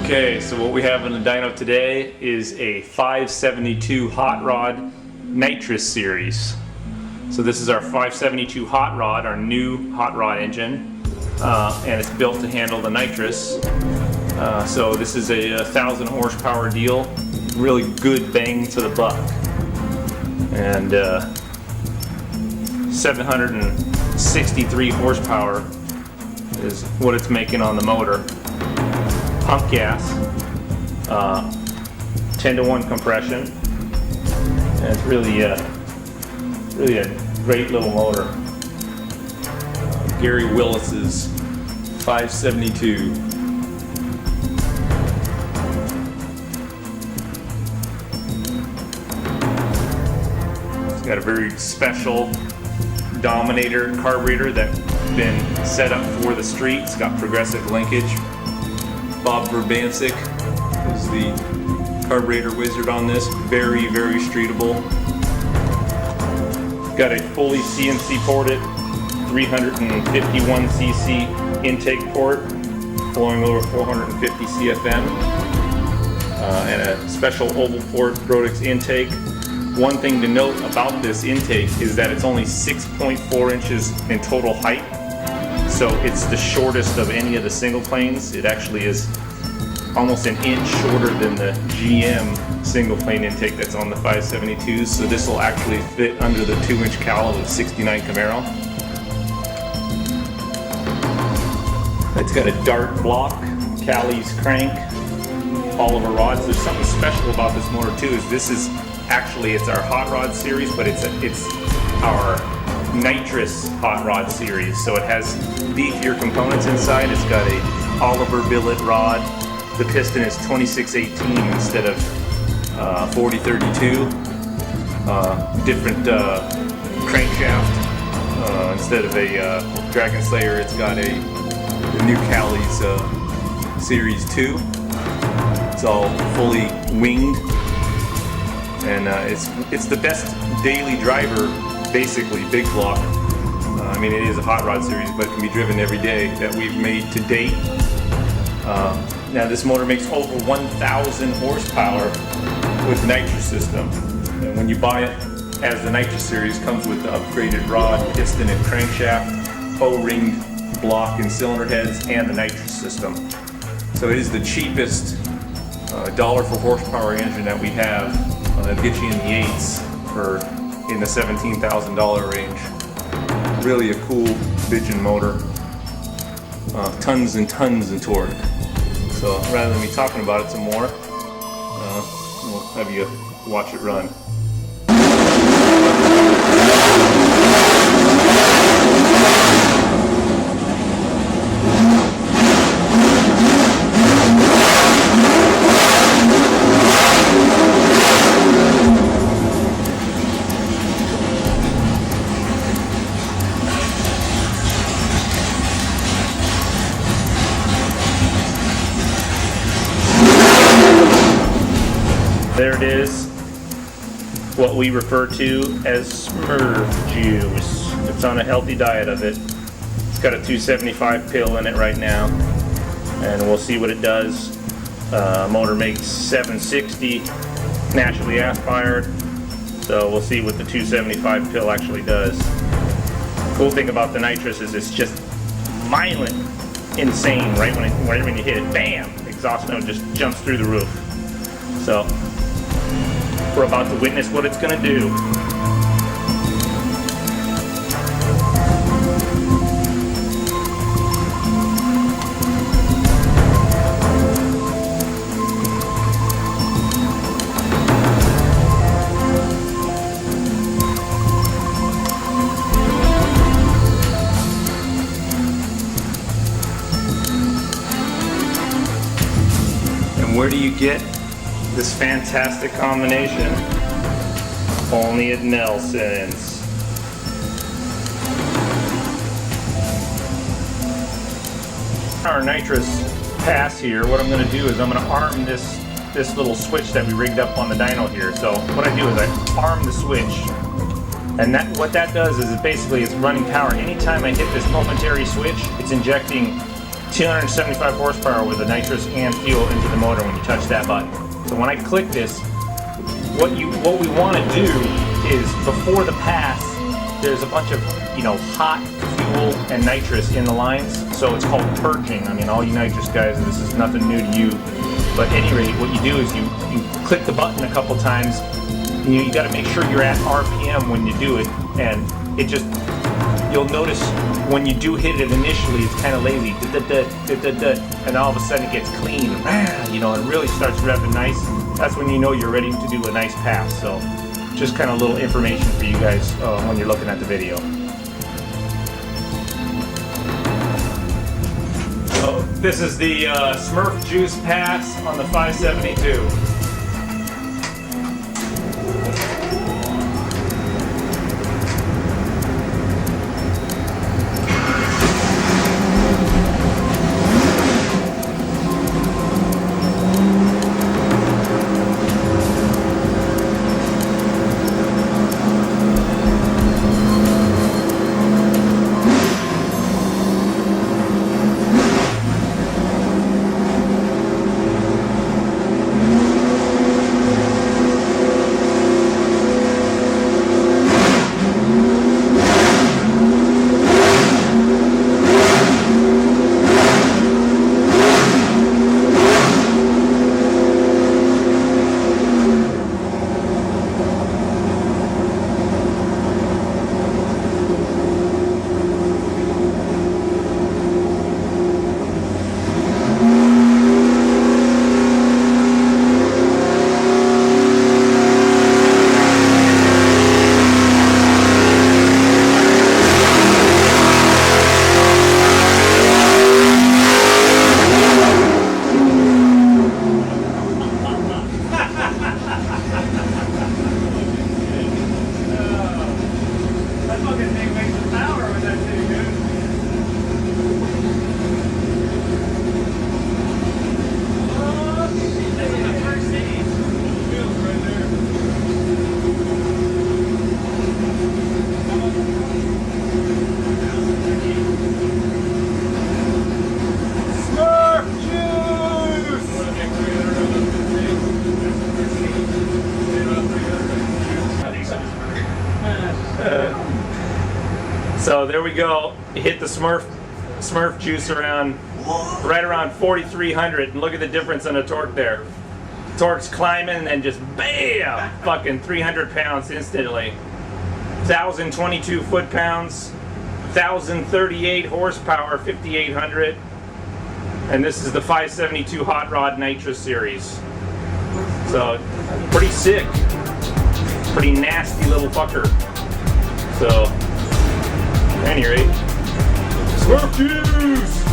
Okay, so what we have in the dyno today is a 572 hot rod Nitrous series. So this is our 572 hot rod, our new hot rod engine, and it's built to handle the nitrous. So this is a 1,000 horsepower deal, really good bang for the buck, and 763 horsepower is what it's making on the motor. Pump gas, 10-to-1 compression, and it's really a great little motor. Gary Willis's 572. It's got a very special Dominator carburetor that's been set up for the street. It's got progressive linkage. Bob Verbancic is the carburetor wizard on this. Very, very streetable. Got a fully CNC ported 351cc intake port, flowing over 450 CFM, and a special oval port Brodix intake. One thing to note about this intake is that it's only 6.4 inches in total height. So it's the shortest of any of the single planes. It actually is almost an inch shorter than the GM single plane intake that's on the 572s. So this will actually fit under the 2-inch cowl of the 69 Camaro. It's got a dart block, Cali's crank, Oliver rods. There's something special about this motor too. Is this is actually, it's our hot rod series, but it's our Nitrous hot rod series. So it has beefier components inside. It's got a Oliver billet rod. The piston is 2618 instead of 4032. Different crankshaft. Instead of a Dragon Slayer, it's got the new Cali's Series 2. It's all fully winged, and it's the best daily driver. Basically, big block. I mean, it is a hot rod series, but it can be driven every day that we've made to date. Now, this motor makes over 1,000 horsepower with the Nitrous system. And when you buy it as the Nitrous series, it comes with the upgraded rod, piston, and crankshaft, O-ringed block and cylinder heads, and the Nitrous system. So it is the cheapest dollar for horsepower engine that we have. It'll get you in the 8s for in the $17,000 range. Really a cool bitchin' motor. Tons and tons of torque. So rather than me talking about it some more, we'll have you watch it run. There it is, what we refer to as Smurf juice. It's on a healthy diet of it. It's got a 275 pill in it right now, and we'll see what it does. Motor makes 760 naturally aspired, so we'll see what the 275 pill actually does. Cool thing about the Nitrous is it's just violent, insane. Right when you hit it, bam! Exhaust note just jumps through the roof. So we're about to witness what it's going to do. And where do you get this fantastic combination? Only at Nelson's. Our Nitrous pass here, what I'm going to do is I'm going to arm this little switch that we rigged up on the dyno here. So what I do is I arm the switch, and what that does is basically it's running power. Anytime I hit this momentary switch, it's injecting 275 horsepower with the nitrous and fuel into the motor when you touch that button. So when I click this, what we want to do is before the pass, there's a bunch of hot fuel and nitrous in the lines, so it's called purging. I mean, all you nitrous guys, this is nothing new to you. But at any rate, what you do is you click the button a couple times. And you got to make sure you're at RPM when you do it, and it just, you'll notice when you do hit it initially, it's kind of lazy, and all of a sudden it gets clean, it really starts revving nice. That's when you know you're ready to do a nice pass. So just kind of a little information for you guys when you're looking at the video. So this is the Smurf Juice pass on the 572. So there we go. It hit the Smurf juice right around 4,300, and look at the difference in the torque there. Torque's climbing and just bam, fucking 300 pounds instantly. 1,022 foot-pounds, 1,038 horsepower, 5,800, and this is the 572 Hot Rod Nitrous series. So pretty sick, pretty nasty little fucker. So. At any rate, Smurf juice!